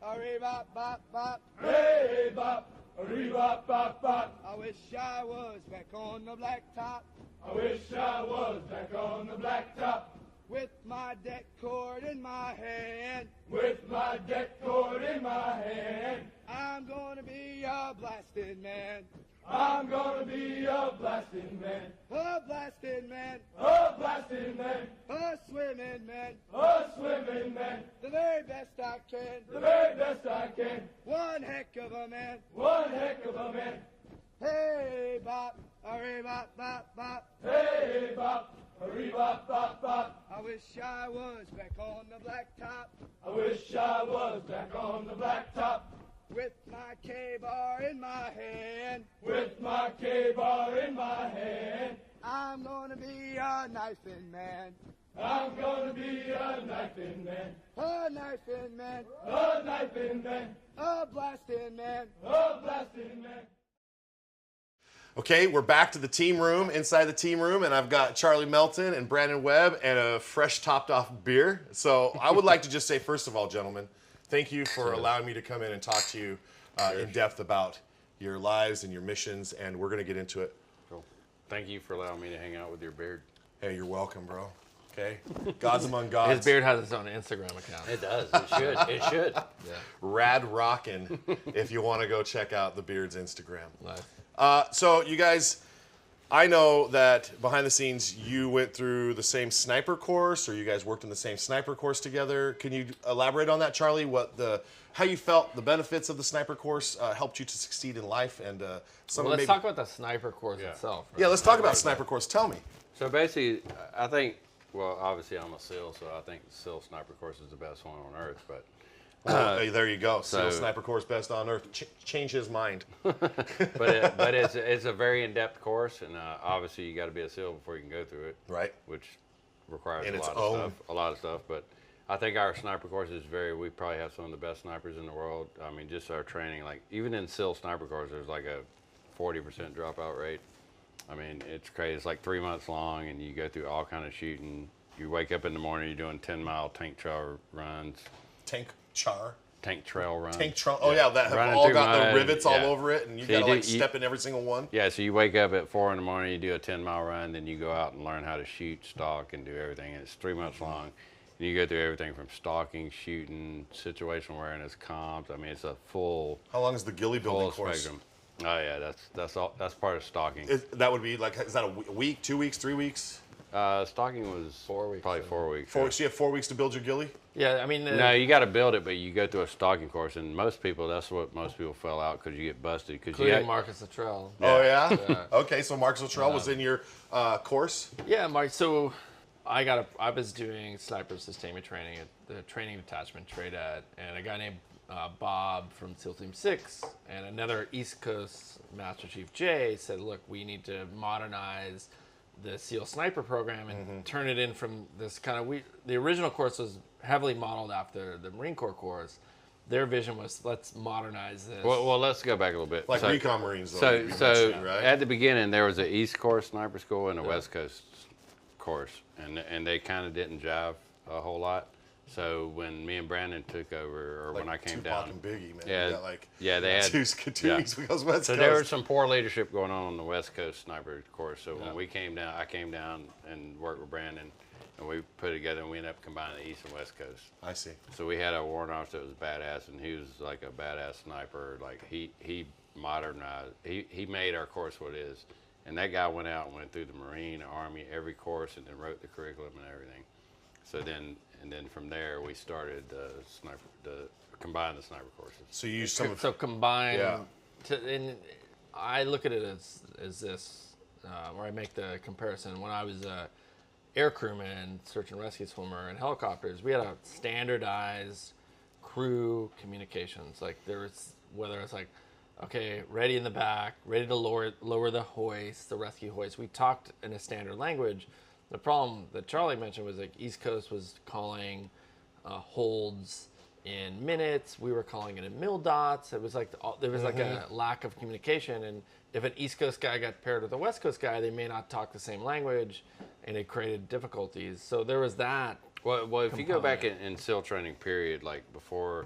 a-ree-bop, bop, bop. Hey, bop, a-ree-bop, bop, bop. I wish I was back on the blacktop. I wish I was back on the blacktop. With my deck cord in my hand. With my deck cord in my hand. I'm gonna be a blasted man. I'm gonna be a blasting man. A blasted man. A blasting man. A swimming man. A swimming man. The very best I can. The very best I can. One heck of a man. One heck of a man. Hey, bop, a-ree-bop, bop, bop. Hey, bop, a-ree-bop, bop, bop. I wish I was back on the blacktop. I wish I was back on the blacktop. With my K-bar in my hand. With my K-bar in my hand. I'm gonna be a knifing man. I'm gonna be a knifing man. A knifing man. A knifing man. A blasting man. A blasting man. Okay, we're back to the team room, inside the team room, and I've got Charlie Melton and Brandon Webb and a fresh topped off beer. So I would like to just say, first of all, gentlemen, thank you for allowing me to come in and talk to you in depth about your lives and your missions, and we're going to get into it. Cool. Thank you for allowing me to hang out with your beard. Hey, you're welcome, bro. Okay? Gods among gods. His beard has its own Instagram account. It does. It should. It should. Yeah. Rad Rockin' if you want to go check out the Beard's Instagram. Nice. So you guys, I know that behind the scenes you went through the same sniper course, or you guys worked in the same sniper course together. Can you elaborate on that, Charlie? How you felt the benefits of the sniper course helped you to succeed in life, and let's talk about the sniper course itself. Right? Yeah, let's talk about sniper course. Tell me. So basically, I think, well, obviously I'm a SEAL, so I think the SEAL sniper course is the best one on earth, but Hey, there you go. SEAL sniper course best on earth. Change his mind. but it's a very in-depth course, and obviously you got to be a SEAL before you can go through it. Right. Which requires And a lot of stuff. But I think our sniper course is we probably have some of the best snipers in the world. I mean, just our training, like even in SEAL sniper course, there's like a 40% dropout rate. I mean, it's crazy. It's like 3 months long, and you go through all kind of shooting. You wake up in the morning, you're doing 10-mile tank trail runs. Tank trail runs. Oh yeah, that have all got the rivets all over it, and you gotta step in every single one. Yeah, so you wake up at 4 in the morning, you do a 10-mile run, then you go out and learn how to shoot, stalk, and do everything. And it's 3 months long. And you go through everything from stalking, shooting, situational awareness, comms. I mean, it's a full. How long is the ghillie building course? Spectrum. Oh yeah, that's all. That's part of stalking. That would be like, is that a week, 2 weeks, 3 weeks? Stalking was 4 weeks. Probably 4 weeks. 4 weeks. So you have 4 weeks to build your ghillie? Yeah, I mean. No, you got to build it, but you go through a stalking course, and most people, that's what most people fell out because you get busted. Including Marcus Luttrell. Oh yeah? Okay, so Marcus Luttrell was in your course? Yeah, Mark. So I was doing sniper sustainment training at the training detachment TRADAT, and a guy named Bob from SEAL Team 6 and another East Coast Master Chief Jay said, look, we need to modernize the SEAL sniper program and turn it in from this kind of the original course was heavily modeled after the Marine Corps course. Their vision was, let's modernize this. Well, let's go back a little bit. Like Recon Marines, though. So right? At the beginning, there was an East Coast sniper school and a West Coast course, and they kind of didn't jive a whole lot. So when me and Brandon took over, or when I came down, and Biggie, man. They had two East Coast, West Coast. So there was some poor leadership going on the West Coast sniper course. So when we came down, I came down and worked with Brandon, and we put it together, and we ended up combining the East and West Coast. I see. So we had a warrant officer that was badass, and he was like a badass sniper. Like he modernized, he made our course what it is. And that guy went out and went through the Marine, Army, every course, and then wrote the curriculum and everything. So then from there, we started combine the sniper courses. So you used some so combine. Yeah. And I look at it as this, where I make the comparison. When I was a air crewman, search and rescue swimmer, and helicopters, we had a standardized crew communications. Like there was, whether it's like, okay, ready in the back, ready to lower the hoist, the rescue hoist. We talked in a standard language. The problem that Charlie mentioned was like East Coast was calling holds in minutes. We were calling it in mil dots. It was like there was like a lack of communication. And if an East Coast guy got paired with a West Coast guy, they may not talk the same language, and it created difficulties. So there was that. Well, if you go back in SEAL training period, like before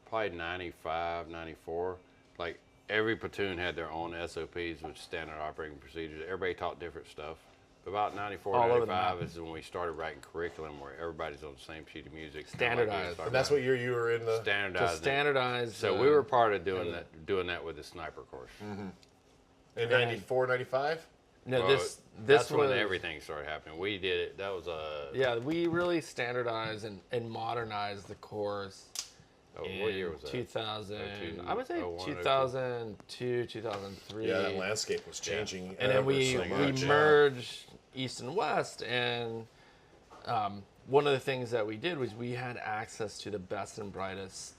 probably 95, 94, like every platoon had their own SOPs, which standard operating procedures. Everybody taught different stuff. But about 94, All over the 95 map. is when we started writing curriculum where everybody's on the same sheet of music. Standardized. And that's what year you were in the... standardized. To standardize. So we were part of doing that with the sniper course. In 94, 95? No, Well, this that's was when everything started happening. We did it. That was Yeah, we really standardized and modernized the course. what year was that? 2000. 02, I would say 01, 2002, 2003. Yeah, that landscape was changing. And then we so much. merged East and West, and one of the things that we did was we had access to the best and brightest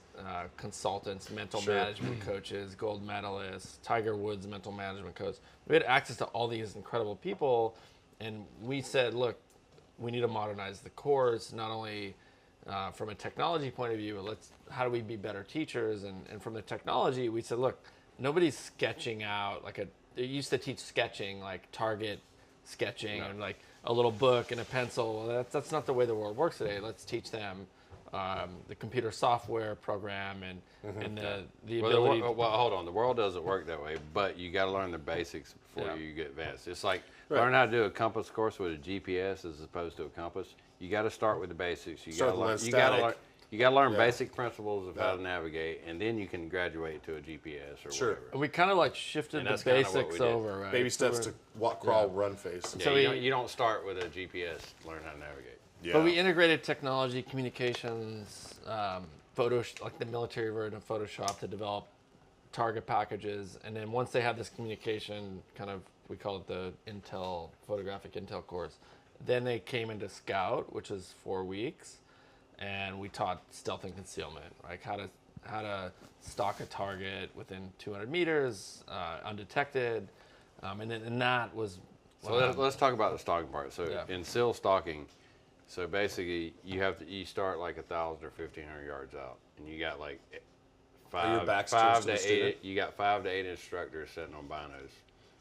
consultants, mental management coaches, gold medalists, Tiger Woods mental management coach. We had access to all these incredible people, and we said, look, we need to modernize the course, not only from a technology point of view, but how do we be better teachers? And from the technology, we said, look, nobody's sketching out they used to teach sketching, like target sketching, and like a little book and a pencil. That's not the way the world works today. Let's teach them the computer software program and the ability. Well, hold on. The world doesn't work that way, but you got to learn the basics before you get advanced. It's like learn how to do a compass course with a GPS as opposed to a compass. You got to start with the basics. You got to learn. You got to learn basic principles of how to navigate, and then you can graduate to a GPS or whatever. And we kind of like shifted the basics over, right? Baby steps to walk, crawl, run phase. Yeah, So you don't start with a GPS. Learn how to navigate. Yeah. But we integrated technology, communications, like the military version of Photoshop to develop target packages. And then once they had this communication, we call it the photographic intel course. Then they came into Scout, which is 4 weeks, and we taught stealth and concealment, like how to stalk a target within 200 meters, undetected, and that was. So let's talk about the stalking part. So in SEAL stalking, so basically you start like 1,000 or 1,500 yards out, and you got like your back's five towards to the eight. You got 5 to 8 instructors sitting on binos.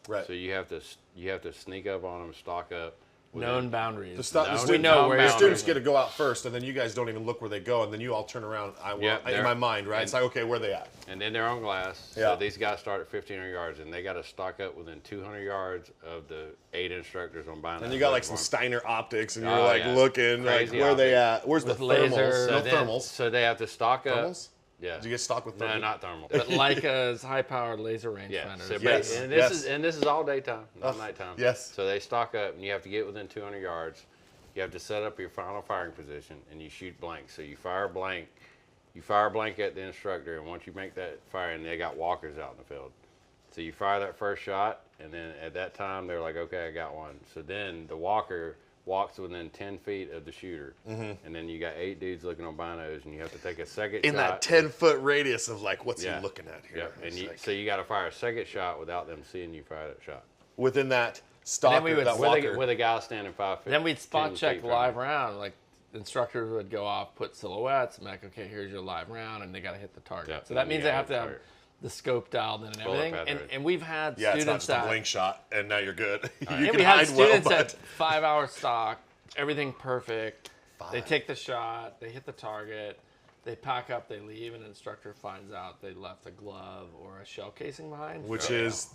Right. So you have to sneak up on them, stalk up. Known boundaries. We know where your students get to go out first, and then you guys don't even look where they go, and then you all turn around. In my mind, right? It's like, okay, where are they at? And then they're on glass. Yeah. So these guys start at 1,500 yards, and they got to stock up within 200 yards of the 8 instructors on binos. And you got like some Steiner optics, and you're yeah. looking, Crazy like, where are they at? Where's the With thermals? lasers. No then- thermals. So they have to stock up. Thermals? Yeah. Did you get stocked with No, thermals? not thermal. But Leica's high-powered laser rangefinders. So Yes. and Yes. this is all daytime, not nighttime. yes. So they stock up, and you have to get within 200 yards. You have to set up your final firing position, and you shoot blank. So you fire blank. You fire blank at the instructor, and once you make that fire, and they got walkers out in the field. So you fire that first shot, and then at that time they're like, okay, I got one. So then the walker walks within 10 feet of the shooter, and then you got 8 dudes looking on binos, and you have to take a second In shot. that 10-foot radius of like, what's Yeah. he looking at here? Yep. And It's like, so you got to fire a second shot without them seeing you fire that shot. within that stalker, we would- that with walker. With a guy standing 5 feet. Then we'd spot 10 check feet from live you. round. Like instructors would go off, put silhouettes, and be like, okay, here's your live round, and they got to hit the target. Yeah, So that and means you they have to gotta have target. the scope dialed in and Bullet everything. path, And, right. and we've had Yeah, it's not students just a that blank shot, and now you're good. you and can we had hide well, students but at 5-hour stock, everything perfect. They take the shot, they hit the target, they pack up, they leave, and an instructor finds out they left a glove or a shell casing behind. which is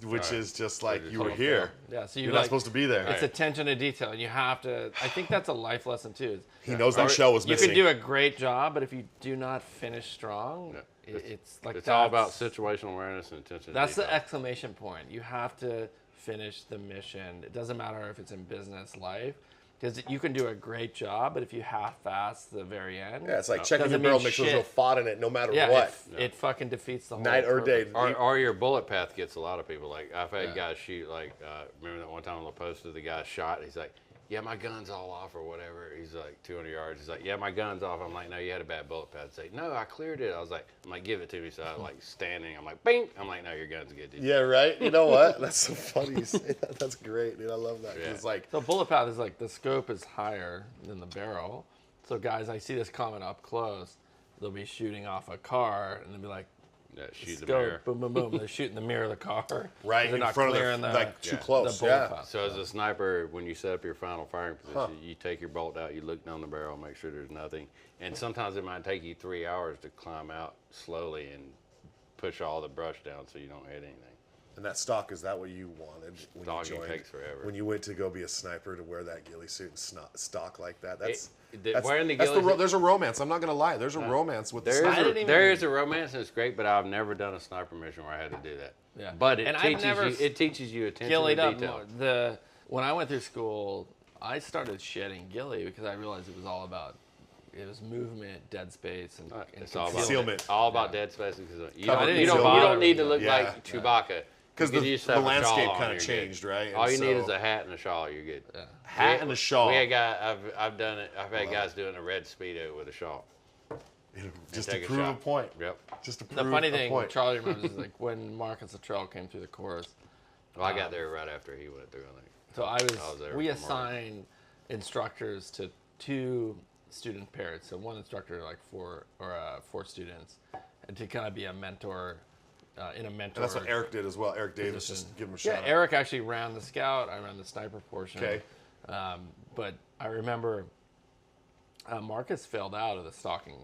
just like you were here. Yeah, so You're not supposed to be there. It's attention to detail, and you have to. I think that's a life lesson too. He knows that shell was You missing. can do a great job, but if you do not finish strong, it's like It's all about that's- situational awareness and attention. to That's the detail. exclamation point. You have to finish the mission. It doesn't matter if it's in business life, because you can do a great job, but if you half-ass the very end, Yeah, it's like checking your doesn't barrel, mean make sure there's no shit. fot in it, no matter yeah, what. it fucking defeats the whole Night or day. purpose. Or your bullet path gets a lot of people. Like I've had Yeah. guys shoot. Like remember that one time on the poster, the guy shot. He's like, "Yeah, my gun's all off," or whatever. He's like 200 yards. He's like, "Yeah, my gun's off." I'm like, "No, you had a bad bullet path." He's like, "No, I cleared it." I'm like, "Give it to me." So I like standing. I'm like, "Bing!" I'm like, "No, your gun's good, dude." Yeah, right? You know what? That's so funny you say that. That's great, dude. I love that. 'Cause Yeah. It's like, So bullet path is like the scope is higher than the barrel. So guys, I see this comment up close. They'll be shooting off a car, and they'll be like, Yeah, shoot the Go mirror. boom, boom, boom. They're shooting the mirror of the car. Right They're in not front of clearing the, like too close. the bullet Yeah. path. So as a sniper, when you set up your final firing position, you take your bolt out, you look down the barrel, make sure there's nothing. And sometimes it might take you 3 hours to climb out slowly and push all the brush down so you don't hit anything. And that stock, is that what you wanted when Stock, you it joined? takes forever. When you went to go be a sniper, to wear that ghillie suit and stock like that, Wearing the ghillie suit- there's a romance. I'm not gonna lie. There's a romance with the sniper. There is a romance and it's great, but I've never done a sniper mission where I had to do that. Yeah. But And I've never it teaches you attention to Gillied up detail. more. When I went through school, I started shedding ghillie because I realized it was all about movement, dead space, and It's all about Concealment. all about dead space. You Cover don't, concealment. need to look Yeah. like Chewbacca. Because You the just have a landscape shawl on, kind you're of good. changed, right? All And you need so- is a hat and a shawl. You're good. hat and a shawl. We had I've done it. I've had guys doing a red speedo with a shawl. Just to take a prove a shot. point. Yep. Just to prove the funny a thing, point. Charlie remembers, is like when Marcus Luttrell came through the course. Well, I got there right after he went through. I think. So was there we for Marcus. assigned instructors to 2 student pairs. So one instructor, like 4 students, and to kind of be a mentor in a mentor. And that's what Eric did as well. Eric Davis, position. just give him a shout Yeah, out. Eric actually ran the scout. I ran the sniper portion. Okay. But I remember Marcus failed out of the stalking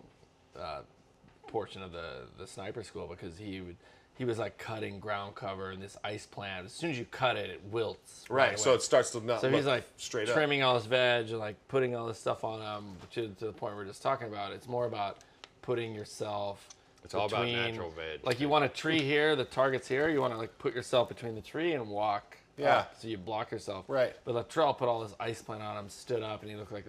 portion of the sniper school because he was like cutting ground cover in this ice plant. As soon as you cut it, it wilts. Right, so away. it starts to not So look he's like straight up. trimming all his veg and like putting all this stuff on him to the point we're just talking about. It's more about putting yourself. It's all about between- natural veg. Like you want a tree here, the target's here. You want to like put yourself between the tree and walk. Yeah. up, so you block yourself. Right. But Luttrell put all this ice plant on him, stood up, and he looked like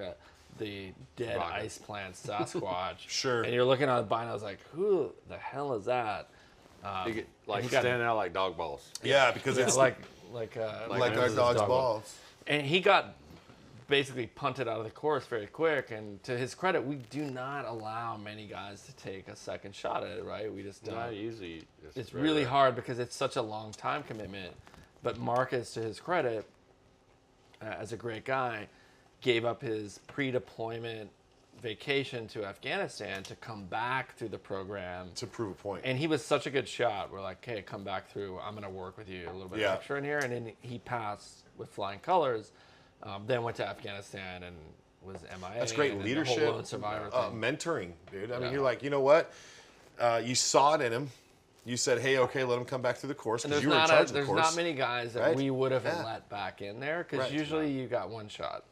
the dead Rocket. ice plant Sasquatch. Sure. And you're looking at the binos like, who the hell is that? You get, like he got- standing out like dog balls. Yeah, because Yeah, it's like like our Moses' dog's dog. balls. And he got basically punted out of the course very quick. And to his credit, we do not allow many guys to take a second shot at it, right? We just don't. Not usually. It's very really rare. hard because it's such a long time commitment. But Marcus, to his credit, as a great guy, gave up his pre-deployment vacation to Afghanistan to come back through the program. To prove a point. And he was such a good shot. We're like, hey, come back through. I'm going to work with you a little bit Yeah. extra in here. And then he passed with flying colors, then went to Afghanistan and was MIA. That's great and then leadership. The whole lone survivor thing. Mentoring, dude. I mean, Yeah. you're like, you know what? You saw it in him. You said, hey, okay, let him come back through the course And because there's you were in charge of the there's course. not many guys that right? we would have Yeah. let back in there because Right. usually you got one shot.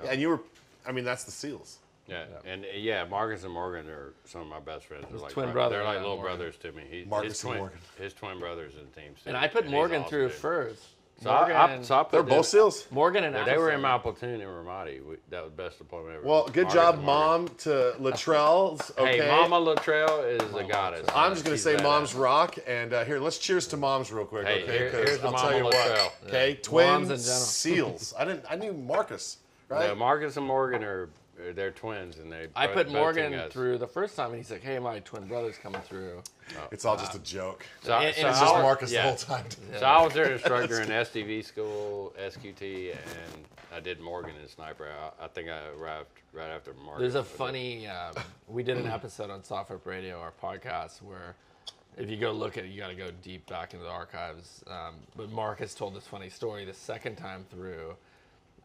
Yeah, and you were, I mean, that's the SEALs. Yeah, and Marcus and Morgan are some of my best friends. They're like twin brother, They're like yeah, little Morgan. brothers to me. Marcus and Morgan. His twin brothers in the team. And I put he's Morgan awesome, through dude. first. So I put They're them- both SEALs? Morgan and They were in Allison. my platoon in Ramadi. That was the best deployment ever. Well, good Marcus job, and Morgan. Mom, to Luttrell's. Okay. Hey, Mama Luttrell is a goddess. I'm just going to She's say badass. Mom's rock. And here, let's cheers to Moms real quick, Hey, okay? here's Because the I'll tell Mama you what. Luttrell. Okay, Moms twin in general. SEALs. I knew Marcus, right? No, Marcus and Morgan they're twins, and I put both Morgan team guys. through the first time, and he's like, "Hey, my twin brother's coming through." It's all just a joke. So, And- It's and just I- Marcus yeah. the whole time. So I was their instructor in STV school, SQT, and I did Morgan and Sniper. I think I arrived right after Morgan. There's a funny. We did an episode on SOFREP Radio, our podcast, where if you go look at it, you got to go deep back into the archives. But Marcus told this funny story the second time through.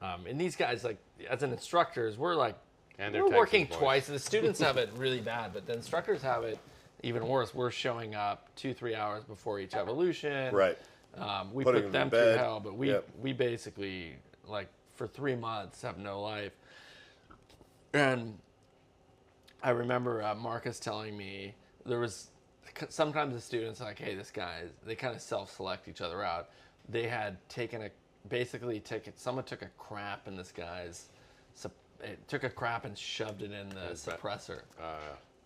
And these guys, like, as an instructors, we're like, And they're we're Texas working boys. twice. The students have it really bad, but the instructors have it even worse. We're showing up 2-3 hours before each evolution. Right. We Putting put them them to through bed. hell, but Yep. we basically, like, for 3 months have no life. And I remember Marcus telling me there was sometimes the students are like, hey, this guy, they kind of self-select each other out. They had someone took a crap in this guy's, took a crap and shoved it in the suppressor.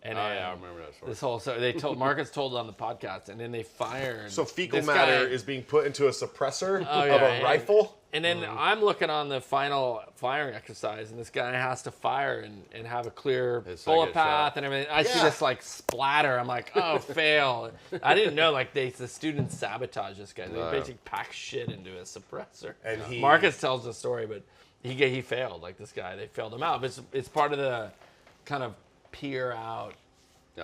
And I then remember that story. this whole, so they told, Marcus told it on the podcast, and then they fired. So fecal this matter guy. is being put into a suppressor Oh, of yeah, a rifle? And then I'm looking on the final firing exercise, and this guy has to fire and have a clear His bullet second path shot. and everything. I see Yeah. this like splatter. I'm like, oh, fail. I didn't know like the students sabotage this guy. They basically pack shit into a suppressor. And he- Marcus tells the story, but he failed. Like this guy, they failed him out. But it's part of the kind of peer out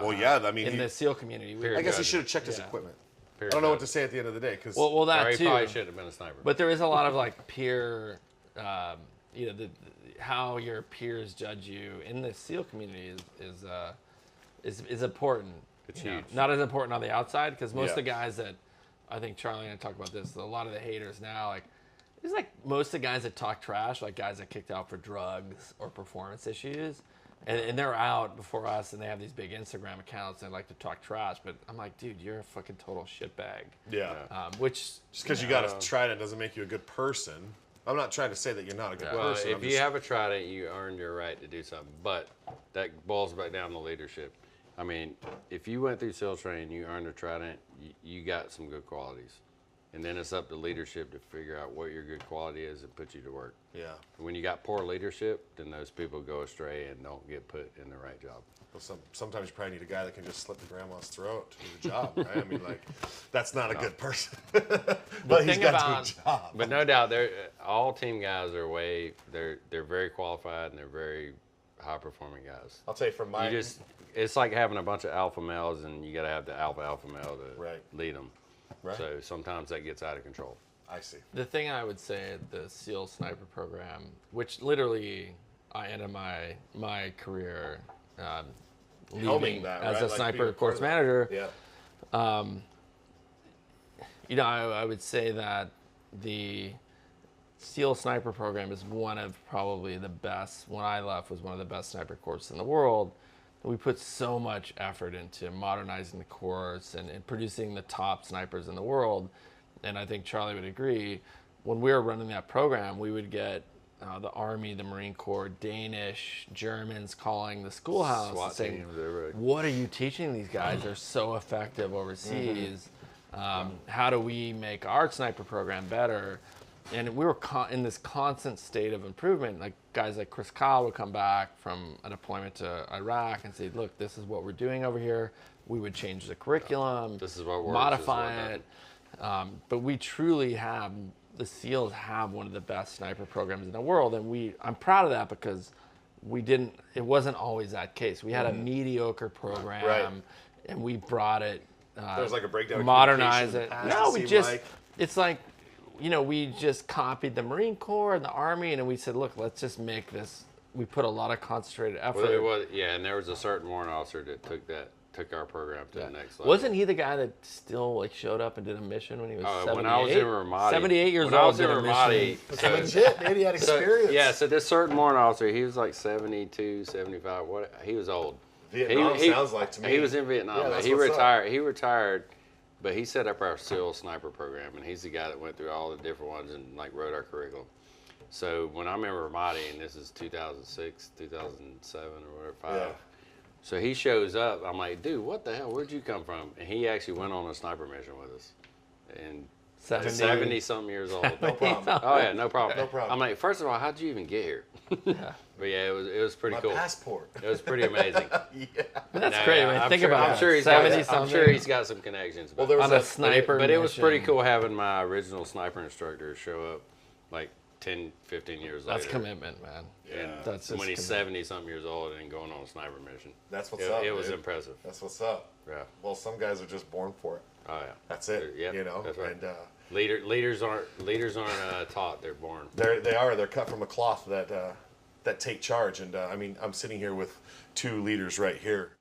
Well, yeah, I mean, in the SEAL community. I guess he should have checked his equipment. Period. I don't know what to say at the end of the day because Well, that he too. probably should have been a sniper. But there is a lot of like peer, you know, how your peers judge you in the SEAL community is important. It's You know, huge. not as important on the outside because most of the guys that I think Charlie and I talk about this. A lot of the haters now, like it's like most of the guys that talk trash, like guys that kicked out for drugs or performance issues. And they're out before us, and they have these big Instagram accounts, and they like to talk trash. But I'm like, dude, you're a fucking total shitbag. Yeah. Which Just because you got a trident doesn't make you a good person. I'm not trying to say that you're not a good Well, person. if you have a trident, you earned your right to do something. But that boils back down to leadership. I mean, if you went through SEAL training, you earned a trident, you got some good qualities. And then it's up to leadership to figure out what your good quality is and put you to work. Yeah. When you got poor leadership, then those people go astray and don't get put in the right job. Well, sometimes you probably need a guy that can just slit the grandma's throat to do the job, right? I mean, like, that's not a good person. But he's got to do a job. But no doubt, all team guys are they're very qualified and they're very high performing guys. I'll tell you from my... It's like having a bunch of alpha males and you got to have the alpha male to lead them. Right. So sometimes that gets out of control. I see. the thing I would say at the SEAL sniper program, which literally I ended my career leaving that, as right? a Like sniper being a course part manager. Yeah. You know, I would say that the SEAL sniper program is one of probably the best. When I left, was one of the best sniper courses in the world. We put so much effort into modernizing the course and producing the top snipers in the world. And I think Charlie would agree. When we were running that program, we would get the Army, the Marine Corps, Danish, Germans calling the schoolhouse and SWAT saying, teams, everybody. what are you teaching these guys? They're so effective overseas. How do we make our sniper program better? And we were in this constant state of improvement. Like guys like Chris Kyle would come back from a deployment to Iraq and say, look, this is what we're doing over here. We would change the curriculum, This is what works, modify this is it. But we truly have, the SEALs have one of the best sniper programs in the world. And I'm proud of that because it wasn't always that case. We had a mediocre program and we brought it, There was like a breakdown of modernize it. communication. No, we just, like... it's like, you know, we just copied the Marine Corps and the Army, and we said, look, let's just make this. We put a lot of concentrated effort. Well, it was, and there was a certain warrant officer that took our program to the next level. Wasn't he the guy that still like showed up and did a mission when he was 78? When I was in Ramadi. 78 years when old. I was in did a Ramadi. mission. Legit, man. He had experience. So this certain warrant officer, he was like 72, 75. He was old. Vietnam sounds like to me. He was in Vietnam. Yeah, but that's he what's retired. He retired, but he set up our SEAL sniper program, and he's the guy that went through all the different ones and like wrote our curriculum. So when I'm in Ramadi, and this is 2006, 2007, or whatever, 5. Yeah. So he shows up. I'm like, dude, what the hell? Where'd you come from? And he actually went on a sniper mission with us. And 70-something years old. No problem. Oh yeah, no problem. No problem. I'm like, first of all, how'd you even get here? But yeah, it was pretty My cool. passport. It was pretty amazing. That's No, great, yeah, man. I'm Think sure, about I'm it. sure he's 70 got, I'm sure something. he's got some connections. Well, there was on a a sniper but it was pretty mission. cool having my original sniper instructor show up like 10, 15 years later. That's commitment, man. And That's just when he's commitment. 70-something years old and going on a sniper mission. That's what's It, up. it was dude. impressive. That's what's up. Yeah. Well, some guys are just born for it. Oh yeah. That's it. Yep, You know. that's right. And Leaders aren't taught; they're born. they're cut from a cloth that take charge. And I mean, I'm sitting here with two leaders right here.